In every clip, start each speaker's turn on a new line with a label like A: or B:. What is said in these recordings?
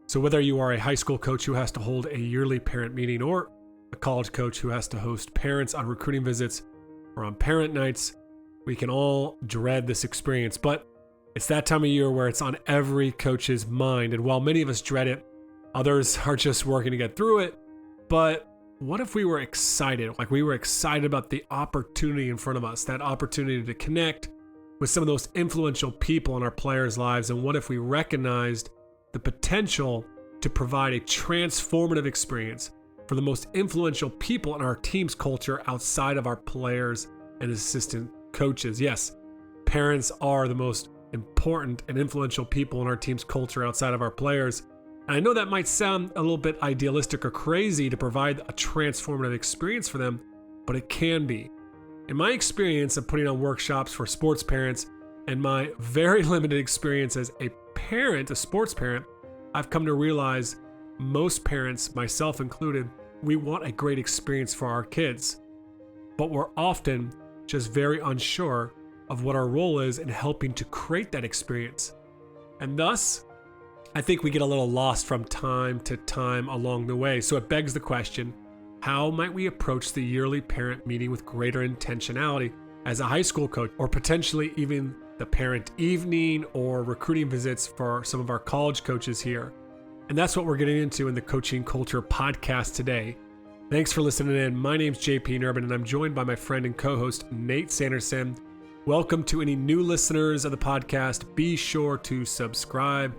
A: So whether you are a high school coach who has to hold a yearly parent meeting or a college coach who has to host parents on recruiting visits or on parent nights, we can all dread this experience. But it's that time of year where it's on every coach's mind. And while many of us dread it, others are just working to get through it. But what if we were excited? Like we were excited about the opportunity in front of us, that opportunity to connect with some of those influential people in our players' lives. And what if we recognized the potential to provide a transformative experience for the most influential people in our team's culture outside of our players and assistant coaches? Yes, parents are the most important and influential people in our team's culture outside of our players. And I know that might sound a little bit idealistic or crazy to provide a transformative experience for them, but it can be. In my experience of putting on workshops for sports parents and my very limited experience as a parent, a sports parent, I've come to realize most parents, myself included, we want a great experience for our kids, but we're often just very unsure of what our role is in helping to create that experience. And thus, I think we get a little lost from time to time along the way. So it begs the question, how might we approach the yearly parent meeting with greater intentionality as a high school coach, or potentially even the parent evening or recruiting visits for some of our college coaches here? And that's what we're getting into in the Coaching Culture podcast today. Thanks for listening in. My name's JP Nurbin, and I'm joined by my friend and co-host, Nate Sanderson. Welcome to any new listeners of the podcast. Be sure to subscribe.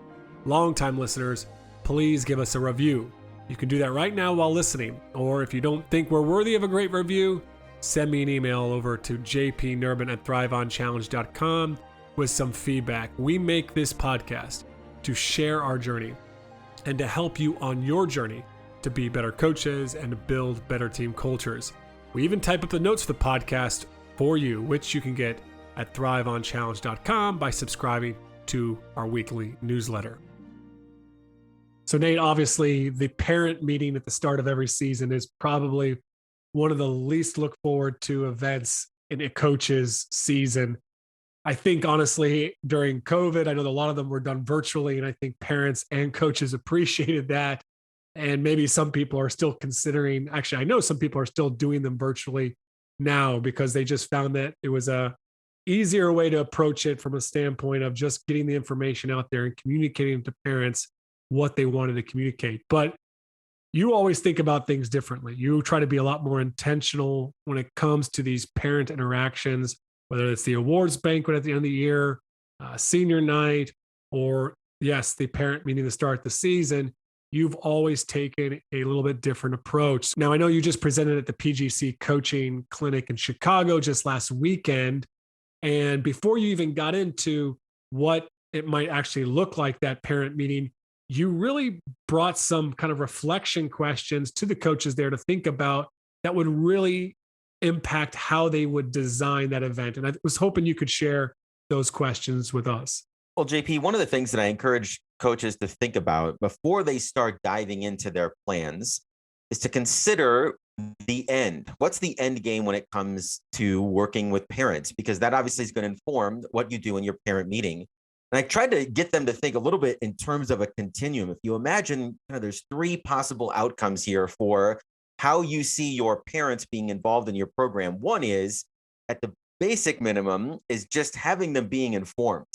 A: Longtime listeners, please give us a review. You can do that right now while listening. Or if you don't think we're worthy of a great review, send me an email over to jpnurbin@thriveonchallenge.com with some feedback. We make this podcast to share our journey and to help you on your journey to be better coaches and to build better team cultures. We even type up the notes for the podcast for you, which you can get at thriveonchallenge.com by subscribing to our weekly newsletter. So Nate, obviously the parent meeting at the start of every season is probably one of the least look forward to events in a coach's season. I think honestly, during COVID, I know that a lot of them were done virtually, and I think parents and coaches appreciated that. And maybe some people are still considering, actually, I know some people are still doing them virtually now because they just found that it was a easier way to approach it from a standpoint of just getting the information out there and communicating to parents what they wanted to communicate. But you always think about things differently. You try to be a lot more intentional when it comes to these parent interactions, whether it's the awards banquet at the end of the year, senior night, or yes, the parent meeting to start the season. You've always taken a little bit different approach. Now, I know you just presented at the PGC Coaching Clinic in Chicago just last weekend. And before you even got into what it might actually look like, that parent meeting, you really brought some kind of reflection questions to the coaches there to think about that would really impact how they would design that event. And I was hoping you could share those questions with us.
B: Well, JP, one of the things that I encourage coaches to think about before they start diving into their plans is to consider the end. What's the end game when it comes to working with parents? Because that obviously is going to inform what you do in your parent meeting. And I tried to get them to think a little bit in terms of a continuum. If you imagine, there's three possible outcomes here for how you see your parents being involved in your program. One is, at the basic minimum, is just having them being informed,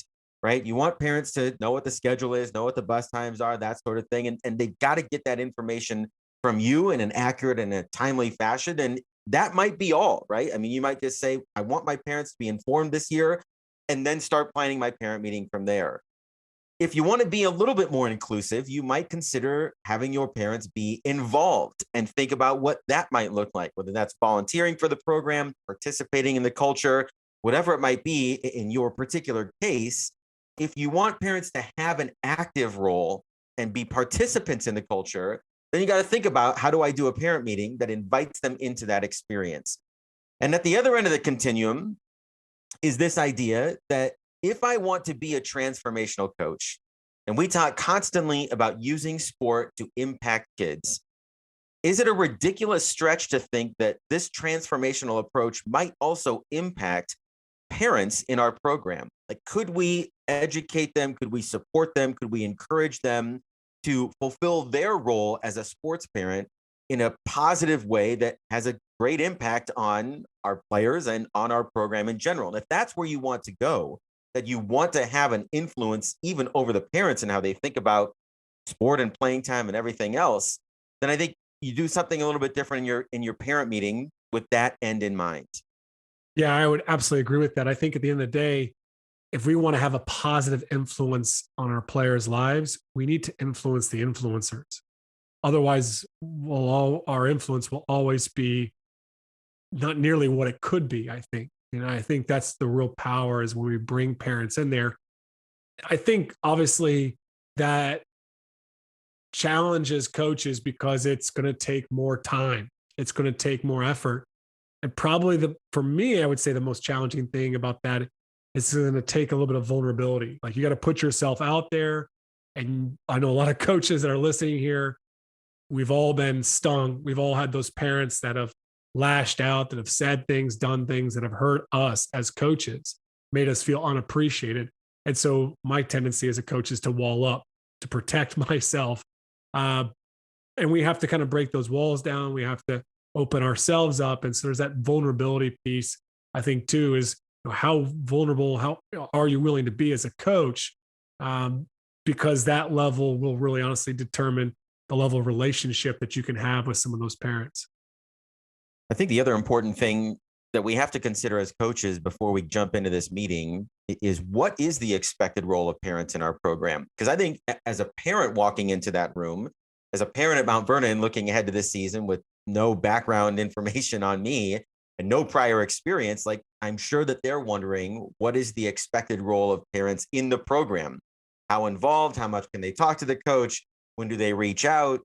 B: right? You want parents to know what the schedule is, know what the bus times are, that sort of thing. And they've got to get that information from you in an accurate and a timely fashion. And that might be all, right? I mean, you might just say, I want my parents to be informed this year, and then start planning my parent meeting from there. If you want to be a little bit more inclusive, you might consider having your parents be involved and think about what that might look like, whether that's volunteering for the program, participating in the culture, whatever it might be in your particular case. If you want parents to have an active role and be participants in the culture, then you got to think about, how do I do a parent meeting that invites them into that experience? And at the other end of the continuum is this idea that if I want to be a transformational coach, and we talk constantly about using sport to impact kids, is it a ridiculous stretch to think that this transformational approach might also impact parents in our program? Like, could we educate them? Could we support them? Could we encourage them to fulfill their role as a sports parent in a positive way that has a great impact on our players and on our program in general. And if that's where you want to go, that you want to have an influence even over the parents and how they think about sport and playing time and everything else, then I think you do something a little bit different in your parent meeting with that end in mind.
A: Yeah, I would absolutely agree with that. I think at the end of the day, if we want to have a positive influence on our players' lives, we need to influence the influencers. Otherwise, our influence will always be not nearly what it could be, I think. And I think that's the real power is when we bring parents in there. I think obviously that challenges coaches because it's going to take more time. It's going to take more effort. And probably for me, I would say the most challenging thing about that is it's going to take a little bit of vulnerability. Like you got to put yourself out there. And I know a lot of coaches that are listening here. We've all been stung. We've all had those parents that have lashed out, that have said things, done things that have hurt us as coaches, made us feel unappreciated. And so my tendency as a coach is to wall up, to protect myself. And we have to kind of break those walls down. We have to open ourselves up. And so there's that vulnerability piece, I think, too, is how vulnerable, how are you willing to be as a coach? Because that level will really honestly determine the level of relationship that you can have with some of those parents.
B: I think the other important thing that we have to consider as coaches before we jump into this meeting is what is the expected role of parents in our program? Because I think as a parent walking into that room, as a parent at Mount Vernon looking ahead to this season with no background information on me and no prior experience, like I'm sure that they're wondering what is the expected role of parents in the program? How involved? How much can they talk to the coach? When do they reach out?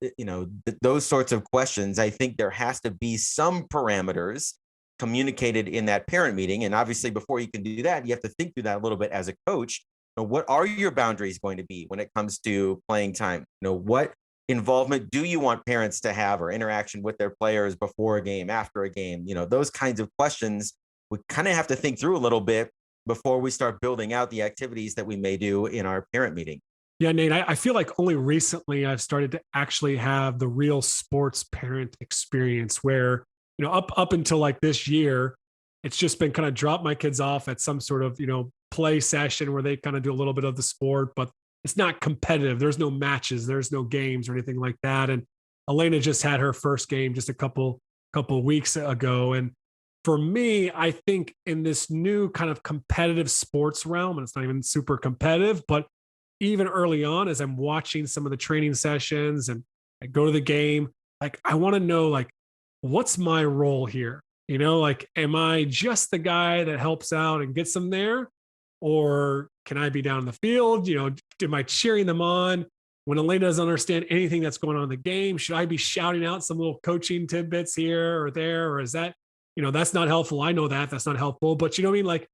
B: Those sorts of questions. I think there has to be some parameters communicated in that parent meeting. And obviously, before you can do that, you have to think through that a little bit as a coach. What are your boundaries going to be when it comes to playing time? What involvement do you want parents to have or interaction with their players before a game, after a game? Those kinds of questions we kind of have to think through a little bit before we start building out the activities that we may do in our parent meeting.
A: Yeah, Nate, I feel like only recently I've started to actually have the real sports parent experience where, up until like this year, it's just been kind of drop my kids off at some sort of, play session where they kind of do a little bit of the sport, but it's not competitive. There's no matches, there's no games or anything like that. And Elena just had her first game just a couple weeks ago. And for me, I think in this new kind of competitive sports realm, and it's not even super competitive, but even early on, as I'm watching some of the training sessions and I go to the game, like I want to know, like, what's my role here? Am I just the guy that helps out and gets them there? Or can I be down in the field? Am I cheering them on? When Elena doesn't understand anything that's going on in the game, should I be shouting out some little coaching tidbits here or there? Or is that, that's not helpful. I know that's not helpful, but you know what I mean? Like,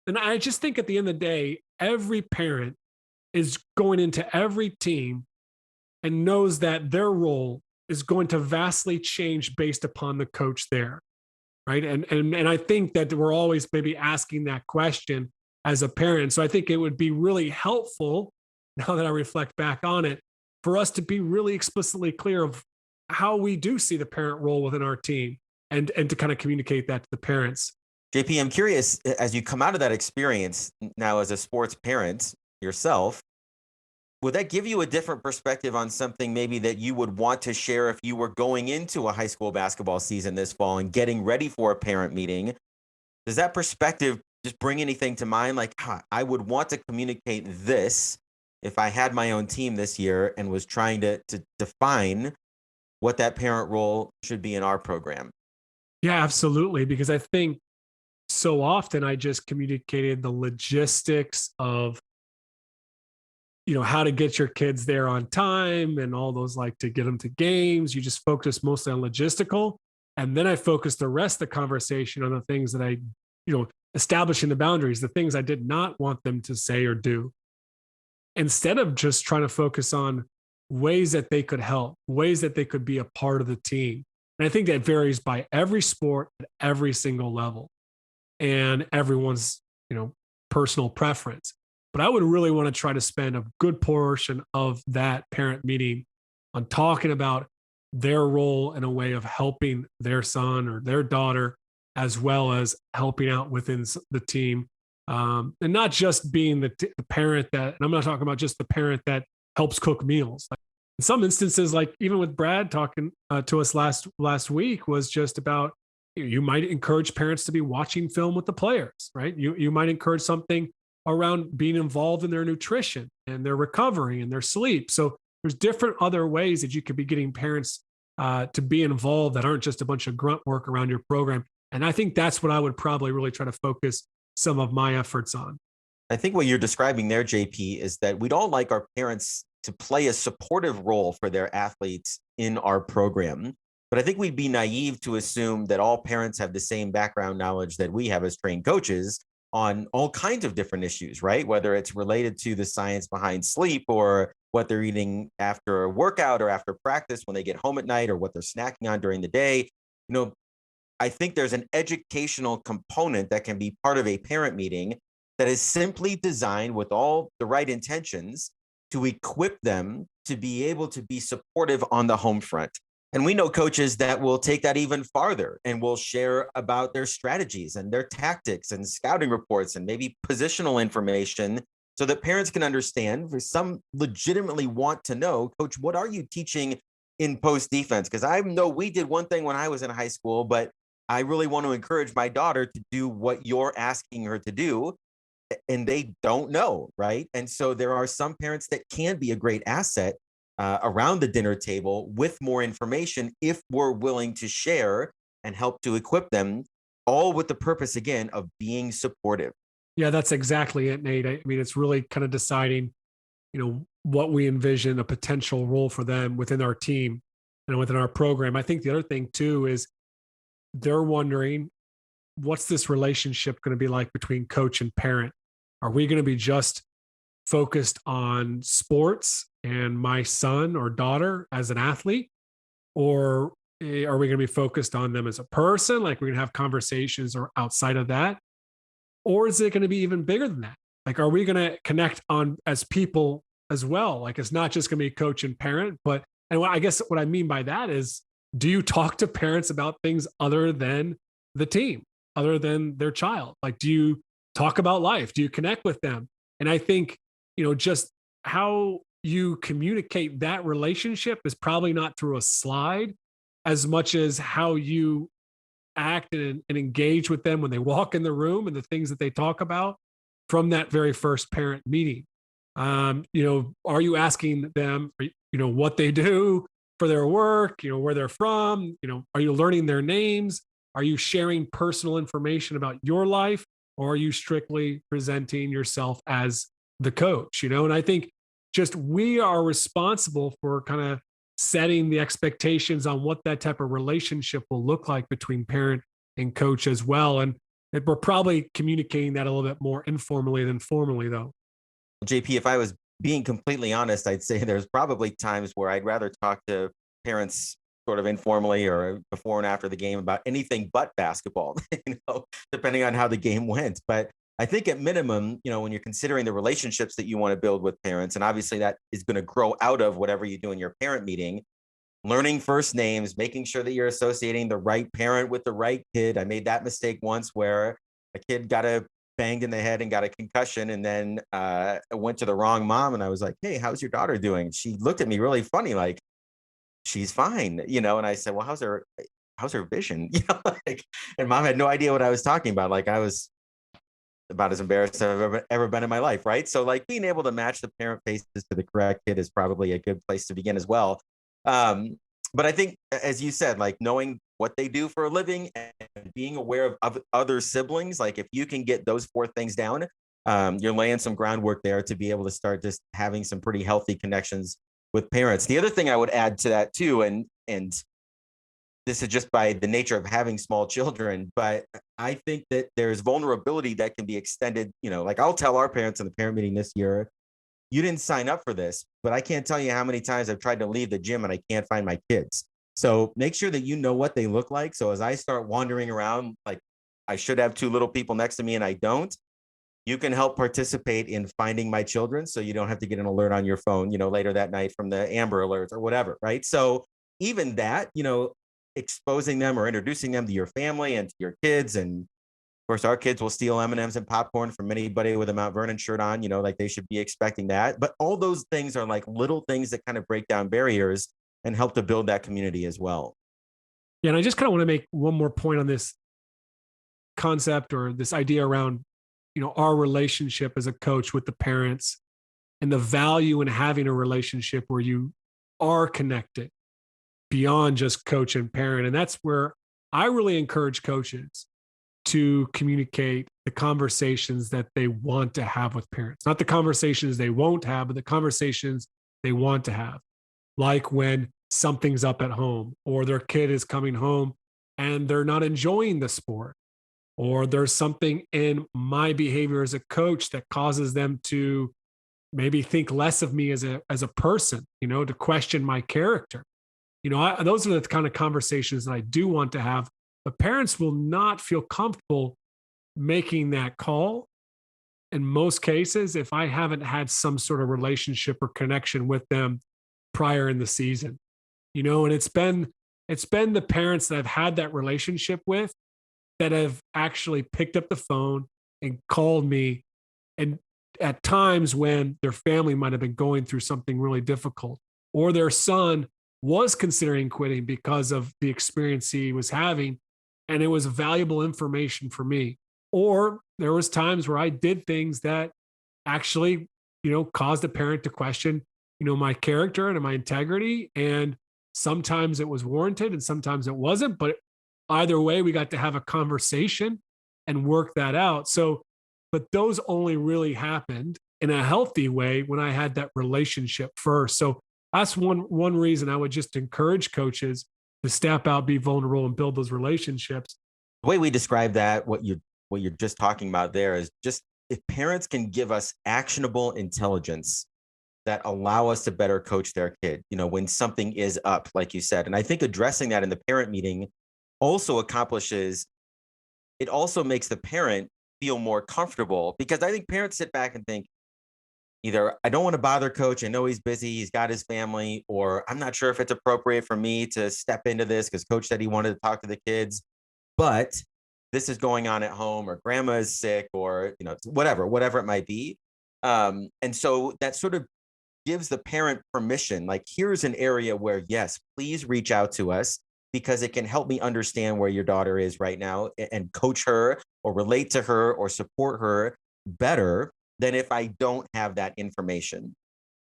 A: and I just think at the end of the day, every parent is going into every team and knows that their role is going to vastly change based upon the coach there. Right. And I think that we're always maybe asking that question as a parent. So I think it would be really helpful, now that I reflect back on it, for us to be really explicitly clear of how we do see the parent role within our team and to kind of communicate that to the parents.
B: JP, I'm curious, as you come out of that experience now as a sports parent yourself, would that give you a different perspective on something maybe that you would want to share if you were going into a high school basketball season this fall and getting ready for a parent meeting? Does that perspective just bring anything to mind? Like, I would want to communicate this if I had my own team this year and was trying to define what that parent role should be in our program.
A: Yeah, absolutely. Because I think so often I just communicated the logistics of how to get your kids there on time and all those, like to get them to games. You just focus mostly on logistical. And then I focused the rest of the conversation on the things that I, establishing the boundaries, the things I did not want them to say or do. Instead of just trying to focus on ways that they could help, ways that they could be a part of the team. And I think that varies by every sport at every single level and everyone's, personal preference. But I would really want to try to spend a good portion of that parent meeting on talking about their role in a way of helping their son or their daughter, as well as helping out within the team. And not just being the parent that, and I'm not talking about just the parent that helps cook meals. Like in some instances, like even with Brad talking to us last week, was just about you might encourage parents to be watching film with the players, right? You might encourage something around being involved in their nutrition and their recovery and their sleep. So there's different other ways that you could be getting parents to be involved that aren't just a bunch of grunt work around your program. And I think that's what I would probably really try to focus some of my efforts on.
B: I think what you're describing there, JP, is that we'd all like our parents to play a supportive role for their athletes in our program. But I think we'd be naive to assume that all parents have the same background knowledge that we have as trained coaches on all kinds of different issues, right? Whether it's related to the science behind sleep or what they're eating after a workout or after practice when they get home at night or what they're snacking on during the day. I think there's an educational component that can be part of a parent meeting that is simply designed with all the right intentions to equip them to be able to be supportive on the home front. And we know coaches that will take that even farther and will share about their strategies and their tactics and scouting reports and maybe positional information so that parents can understand. For some legitimately want to know, Coach, what are you teaching in post defense? Because I know we did one thing when I was in high school, but I really want to encourage my daughter to do what you're asking her to do. And they don't know, right? And so there are some parents that can be a great asset around the dinner table with more information if we're willing to share and help to equip them, all with the purpose, again, of being supportive.
A: Yeah, that's exactly it, Nate. I mean, it's really kind of deciding, what we envision a potential role for them within our team and within our program. I think the other thing too is they're wondering, what's this relationship going to be like between coach and parent? Are we going to be just focused on sports and my son or daughter as an athlete? Or are we going to be focused on them as a person? Like we're going to have conversations or outside of that? Or is it going to be even bigger than that? Like, are we going to connect on as people as well? Like, it's not just going to be coach and parent, and I guess what I mean by that is, do you talk to parents about things other than the team, other than their child? Like, do you talk about life? Do you connect with them? And I think, just how you communicate that relationship is probably not through a slide as much as how you act and engage with them when they walk in the room and the things that they talk about from that very first parent meeting. Are you asking them, what they do for their work, where they're from, are you learning their names? Are you sharing personal information about your life? Or are you strictly presenting yourself as the coach? And I think just we are responsible for kind of setting the expectations on what that type of relationship will look like between parent and coach as well. And we're probably communicating that a little bit more informally than formally, though.
B: JP, if I was being completely honest, I'd say there's probably times where I'd rather talk to parents sort of informally or before and after the game about anything but basketball, depending on how the game went. But I think at minimum, when you're considering the relationships that you want to build with parents, and obviously that is going to grow out of whatever you do in your parent meeting, learning first names, making sure that you're associating the right parent with the right kid. I made that mistake once where a kid got banged in the head and got a concussion, and then went to the wrong mom. And I was like, "Hey, how's your daughter doing?" She looked at me really funny, like, "She's fine," And I said, "Well, how's her vision?" And mom had no idea what I was talking about. Like I was about as embarrassed as I've ever been in my life, right? So like being able to match the parent faces to the correct kid is probably a good place to begin as well. But I think, as you said, like knowing what they do for a living and being aware of other siblings, like if you can get those 4 things down, you're laying some groundwork there to be able to start just having some pretty healthy connections with parents. The other thing I would add to that too, and this is just by the nature of having small children, but I think that there's vulnerability that can be extended. Like I'll tell our parents in the parent meeting this year, you didn't sign up for this, but I can't tell you how many times I've tried to leave the gym and I can't find my kids. So make sure that you know what they look like. So as I start wandering around, like I should have 2 little people next to me and I don't, you can help participate in finding my children so you don't have to get an alert on your phone, later that night from the Amber Alerts or whatever, right? So even that, exposing them or introducing them to your family and to your kids. And of course, our kids will steal M&Ms and popcorn from anybody with a Mount Vernon shirt on, like they should be expecting that. But all those things are like little things that kind of break down barriers and help to build that community as well.
A: Yeah, and I just kind of want to make one more point on this concept or this idea around, our relationship as a coach with the parents and the value in having a relationship where you are connected beyond just coach and parent. And that's where I really encourage coaches to communicate the conversations that they want to have with parents, not the conversations they won't have, but the conversations they want to have. Like when something's up at home or their kid is coming home and they're not enjoying the sport, or there's something in my behavior as a coach that causes them to maybe think less of me as a person, to question my character. Those are the kind of conversations that I do want to have, but parents will not feel comfortable making that call in most cases if I haven't had some sort of relationship or connection with them prior in the season. And it's been the parents that I've had that relationship with that have actually picked up the phone and called me, and at times when their family might have been going through something really difficult, or their son was considering quitting because of the experience he was having, and it was valuable information for me. Or there was times where I did things that actually, caused a parent to question, my character and my integrity. And sometimes it was warranted and sometimes it wasn't, but either way, we got to have a conversation and work that out. So, but those only really happened in a healthy way when I had that relationship first. So that's one reason I would just encourage coaches to step out, be vulnerable, and build those relationships.
B: The way we describe that, what you're just talking about there, is just if parents can give us actionable intelligence that allow us to better coach their kid, when something is up, like you said. And I think addressing that in the parent meeting also makes the parent feel more comfortable, because I think parents sit back and think, either I don't want to bother coach, I know he's busy, he's got his family, or I'm not sure if it's appropriate for me to step into this because coach said he wanted to talk to the kids, but this is going on at home, or grandma is sick, or whatever it might be. And so that sort of gives the parent permission, like, here's an area where, yes, please reach out to us, because it can help me understand where your daughter is right now and coach her or relate to her or support her better than if I don't have that information.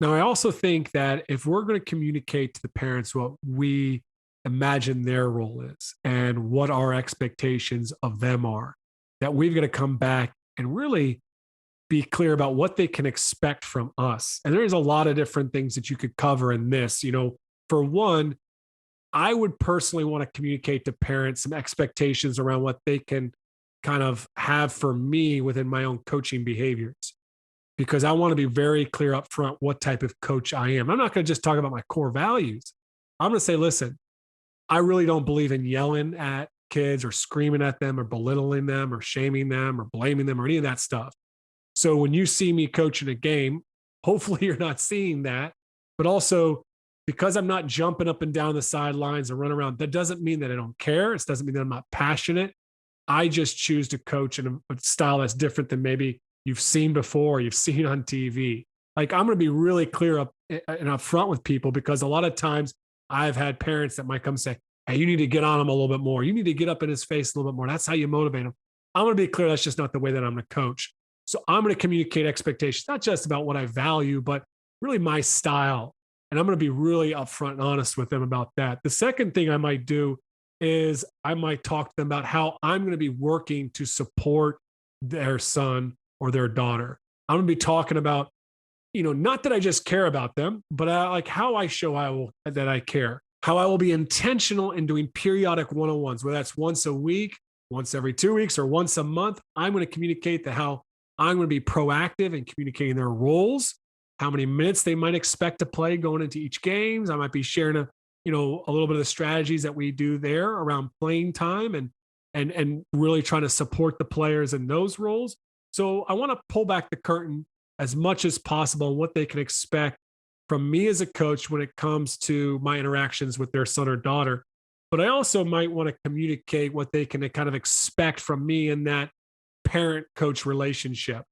A: Now, I also think that if we're going to communicate to the parents what we imagine their role is and what our expectations of them are, that we've got to come back and really be clear about what they can expect from us. And there's a lot of different things that you could cover in this. For one, I would personally want to communicate to parents some expectations around what they can kind of have for me within my own coaching behaviors, because I want to be very clear up front what type of coach I am. I'm not going to just talk about my core values. I'm going to say, listen, I really don't believe in yelling at kids or screaming at them or belittling them or shaming them or blaming them or any of that stuff. So when you see me coaching a game, hopefully you're not seeing that, but also, because I'm not jumping up and down the sidelines and running around, that doesn't mean that I don't care. It doesn't mean that I'm not passionate. I just choose to coach in a style that's different than maybe you've seen before, or you've seen on TV. Like, I'm going to be really clear up and upfront with people, because a lot of times I've had parents that might come say, hey, you need to get on him a little bit more. You need to get up in his face a little bit more. That's how you motivate him. I'm going to be clear. That's just not the way that I'm going to coach. So I'm going to communicate expectations, not just about what I value, but really my style. And I'm going to be really upfront and honest with them about that. The second thing I might do is I might talk to them about how I'm going to be working to support their son or their daughter. I'm going to be talking about, not that I just care about them, but like how I show that I care, how I will be intentional in doing periodic one-on-ones, whether that's once a week, once every 2 weeks, or once a month. I'm going to communicate how I'm going to be proactive in communicating their roles, how many minutes they might expect to play going into each games. I might be sharing a little bit of the strategies that we do there around playing time and really trying to support the players in those roles. So I want to pull back the curtain as much as possible on what they can expect from me as a coach when it comes to my interactions with their son or daughter. But I also might want to communicate what they can kind of expect from me in that parent coach relationship.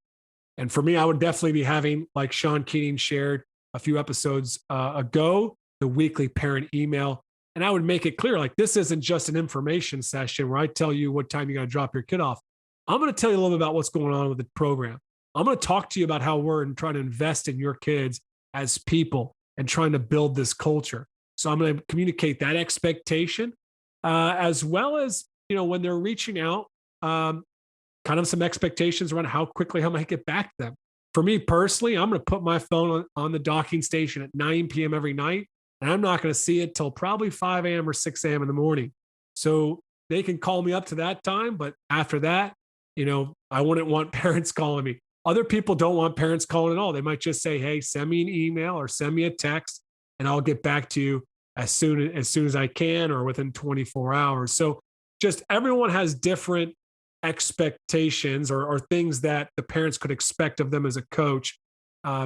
A: And for me, I would definitely be having, like Sean Keating shared a few episodes ago, the weekly parent email. And I would make it clear like, this isn't just an information session where I tell you what time you got to drop your kid off. I'm going to tell you a little bit about what's going on with the program. I'm going to talk to you about how we're trying to invest in your kids as people and trying to build this culture. So I'm going to communicate that expectation, as well as, when they're reaching out, um, kind of some expectations around how quickly I might get back to them. For me personally, I'm going to put my phone on the docking station at 9 p.m. every night, and I'm not going to see it till probably 5 a.m. or 6 a.m. in the morning. So they can call me up to that time, but after that, I wouldn't want parents calling me. Other people don't want parents calling at all. They might just say, "Hey, send me an email or send me a text, and I'll get back to you as soon as I can or within 24 hours." So just everyone has different expectations or things that the parents could expect of them as a coach,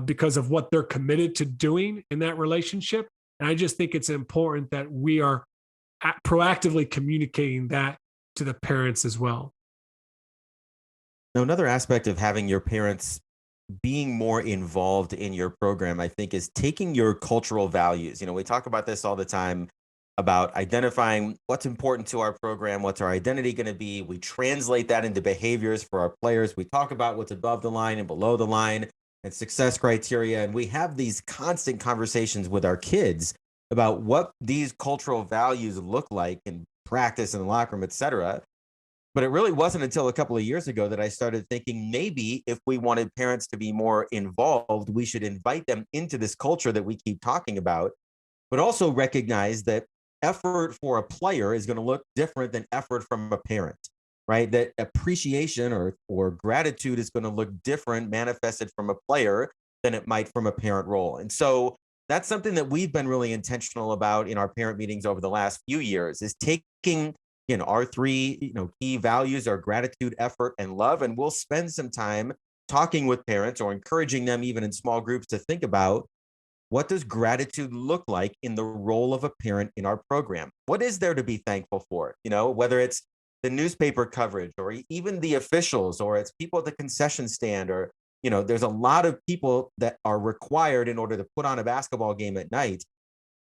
A: because of what they're committed to doing in that relationship. And I just think it's important that we are proactively communicating that to the parents as well.
B: Now, another aspect of having your parents being more involved in your program, I think, is taking your cultural values. We talk about this all the time about identifying what's important to our program, what's our identity going to be. We translate that into behaviors for our players. We talk about what's above the line and below the line and success criteria. And we have these constant conversations with our kids about what these cultural values look like in practice in the locker room, et cetera. But it really wasn't until a couple of years ago that I started thinking maybe if we wanted parents to be more involved, we should invite them into this culture that we keep talking about, but also recognize that effort for a player is going to look different than effort from a parent, right? That appreciation or gratitude is going to look different manifested from a player than it might from a parent role. And so that's something that we've been really intentional about in our parent meetings over the last few years is taking our three key values are gratitude, effort, and love. And we'll spend some time talking with parents or encouraging them even in small groups to think about what does gratitude look like in the role of a parent in our program? What is there to be thankful for? Whether it's the newspaper coverage or even the officials or it's people at the concession stand or, there's a lot of people that are required in order to put on a basketball game at night.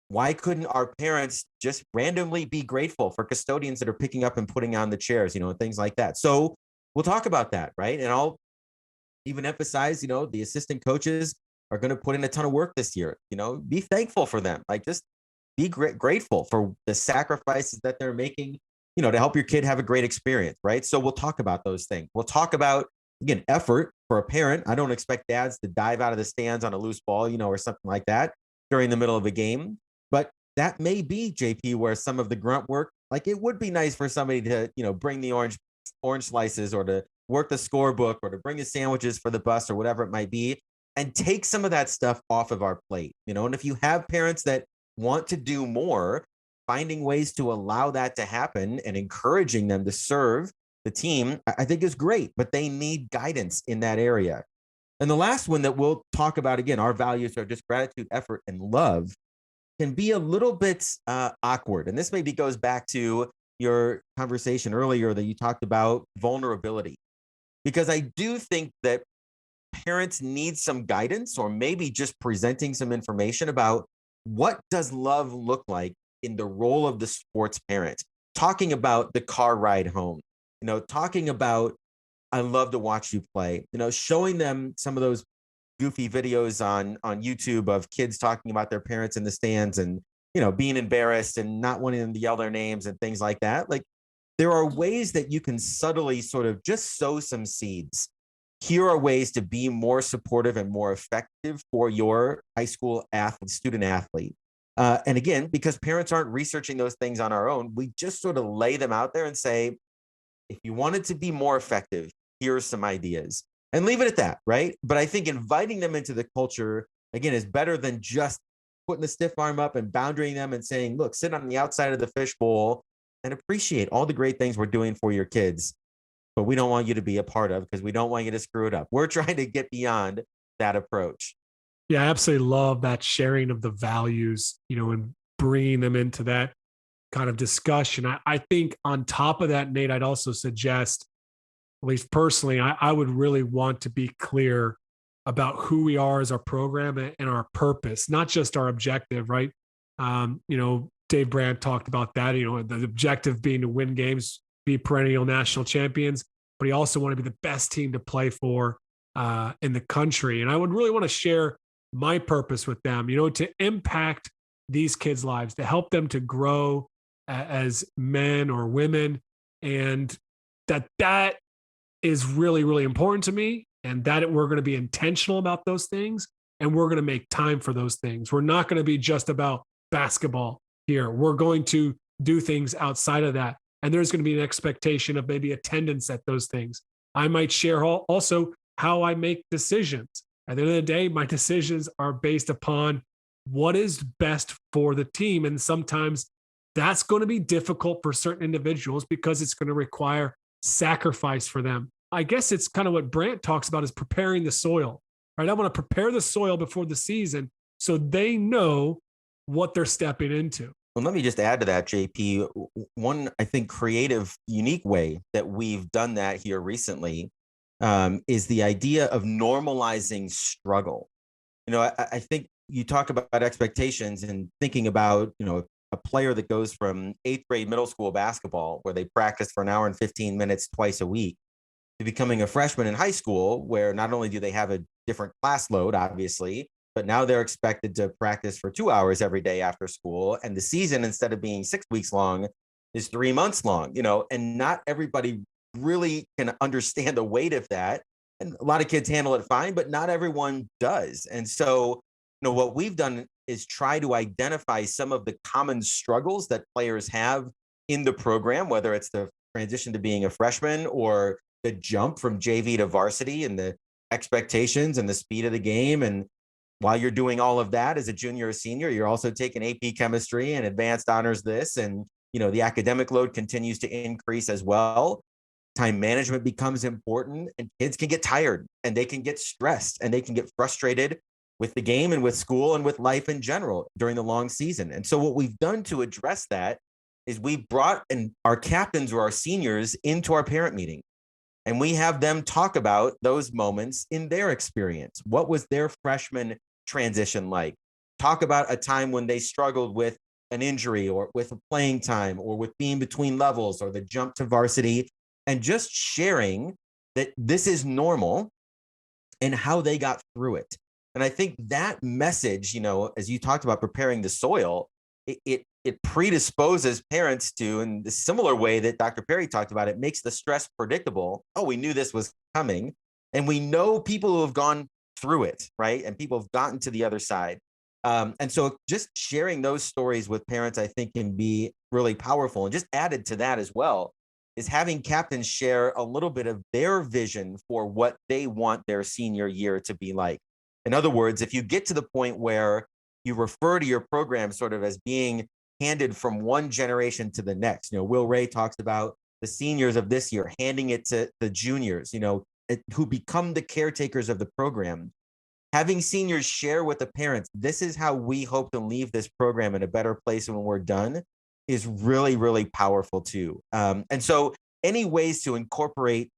B: Why couldn't our parents just randomly be grateful for custodians that are picking up and putting on the chairs, things like that? So we'll talk about that, right? And I'll even emphasize, the assistant coaches are going to put in a ton of work this year. Be thankful for them. Like just be grateful for the sacrifices that they're making, to help your kid have a great experience, right? So we'll talk about those things. We'll talk about, again, effort for a parent. I don't expect dads to dive out of the stands on a loose ball, or something like that during the middle of a game. But that may be, JP, where some of the grunt work, like it would be nice for somebody to, bring the orange slices or to work the scorebook or to bring the sandwiches for the bus or whatever it might be, and take some of that stuff off of our plate. And if you have parents that want to do more, finding ways to allow that to happen and encouraging them to serve the team, I think is great, but they need guidance in that area. And the last one that we'll talk about, again, our values are just gratitude, effort, and love, can be a little bit awkward. And this maybe goes back to your conversation earlier that you talked about vulnerability, because I do think that parents need some guidance or maybe just presenting some information about what does love look like in the role of the sports parent, talking about the car ride home, talking about, I love to watch you play, showing them some of those goofy videos on YouTube of kids talking about their parents in the stands and, being embarrassed and not wanting them to yell their names and things like that. Like there are ways that you can subtly sort of just sow some seeds. Here are ways to be more supportive and more effective for your high school student athlete. And again, because parents aren't researching those things on our own, we just sort of lay them out there and say, if you wanted to be more effective, here are some ideas. And leave it at that, right? But I think inviting them into the culture, again, is better than just putting the stiff arm up and boundarying them and saying, look, sit on the outside of the fishbowl and appreciate all the great things we're doing for your kids. but we don't want you to be a part of because we don't want you to screw it up. We're trying to get beyond that approach.
A: Yeah, I absolutely love that sharing of the values, and bringing them into that kind of discussion. I think on top of that, Nate, I'd also suggest, at least personally, I would really want to be clear about who we are as our program and our purpose, not just our objective, right? Dave Brandt talked about that, the objective being to win games, be perennial national champions, but he also want to be the best team to play for in the country. And I would really want to share my purpose with them, to impact these kids' lives, to help them to grow as men or women. And that is really, really important to me. And that we're going to be intentional about those things. And we're going to make time for those things. We're not going to be just about basketball here. We're going to do things outside of that. And there's going to be an expectation of maybe attendance at those things. I might share also how I make decisions. At the end of the day, my decisions are based upon what is best for the team. And sometimes that's going to be difficult for certain individuals because it's going to require sacrifice for them. I guess it's kind of what Brandt talks about is preparing the soil, right? I want to prepare the soil before the season so they know what they're stepping into.
B: Well, let me just add to that, JP. One, I think, creative, unique way that we've done that here recently is the idea of normalizing struggle. I think you talk about expectations and thinking about, a player that goes from 8th grade middle school basketball, where they practice for an hour and 15 minutes twice a week, to becoming a freshman in high school, where not only do they have a different class load, obviously, but now they're expected to practice for 2 hours every day after school. And the season, instead of being 6 weeks long, is 3 months long, and not everybody really can understand the weight of that. And a lot of kids handle it fine, but not everyone does. And so, what we've done is try to identify some of the common struggles that players have in the program, whether it's the transition to being a freshman or the jump from JV to varsity and the expectations and the speed of the game. And while you're doing all of that as a junior or senior, you're also taking AP chemistry and advanced honors this. And, the academic load continues to increase as well. Time management becomes important, and kids can get tired and they can get stressed and they can get frustrated with the game and with school and with life in general during the long season. And so what we've done to address that is we've brought in our captains or our seniors into our parent meeting. And we have them talk about those moments in their experience. What was their freshman transition like? Talk about a time when they struggled with an injury or with playing time or with being between levels or the jump to varsity, and just sharing that this is normal and how they got through it. And I think that message, as you talked about preparing the soil, it predisposes parents to, in the similar way that Dr. Perry talked about, it makes the stress predictable. Oh, we knew this was coming. And we know people who have gone through it, right? And people have gotten to the other side. And so just sharing those stories with parents, I think, can be really powerful. And just added to that as well is having captains share a little bit of their vision for what they want their senior year to be like. In other words, if you get to the point where you refer to your program sort of as being handed from one generation to the next, Will Ray talks about the seniors of this year handing it to the juniors, who become the caretakers of the program. Having seniors share with the parents, this is how we hope to leave this program in a better place when we're done, is really, really powerful too. And so any ways to incorporate,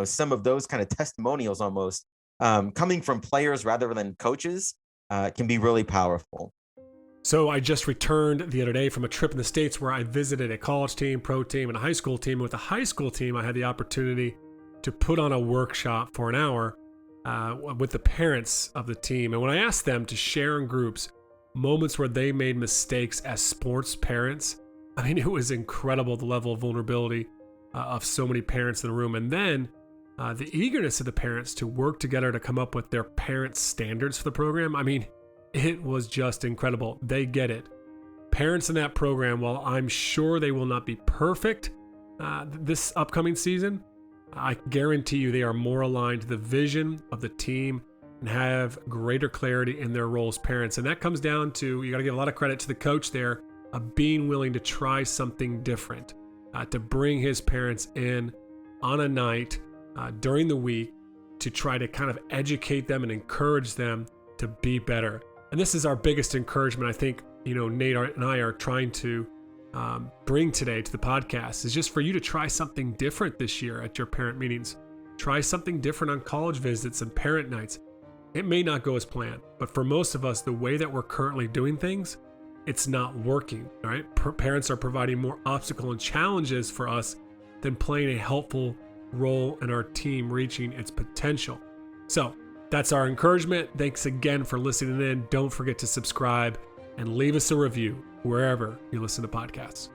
B: some of those kind of testimonials almost coming from players rather than coaches can be really powerful.
A: So I just returned the other day from a trip in the States where I visited a college team, pro team, and a high school team. With the high school team, I had the opportunity to put on a workshop for an hour with the parents of the team. And when I asked them to share in groups moments where they made mistakes as sports parents, I mean, it was incredible, the level of vulnerability of so many parents in the room. And then the eagerness of the parents to work together to come up with their parent standards for the program. I mean, it was just incredible. They get it. Parents in that program, while I'm sure they will not be perfect this upcoming season, I guarantee you they are more aligned to the vision of the team and have greater clarity in their role as parents. And that comes down to, you got to give a lot of credit to the coach there of being willing to try something different, to bring his parents in on a night during the week to try to kind of educate them and encourage them to be better. And this is our biggest encouragement, I think, Nate and I are trying to bring today to the podcast, is just for you to try something different this year at your parent meetings. Try something different on college visits and parent nights. It may not go as planned, but for most of us, the way that we're currently doing things, it's not working, right? Parents are providing more obstacles and challenges for us than playing a helpful role in our team reaching its potential. So that's our encouragement. Thanks again for listening in. Don't forget to subscribe and leave us a review wherever you listen to podcasts.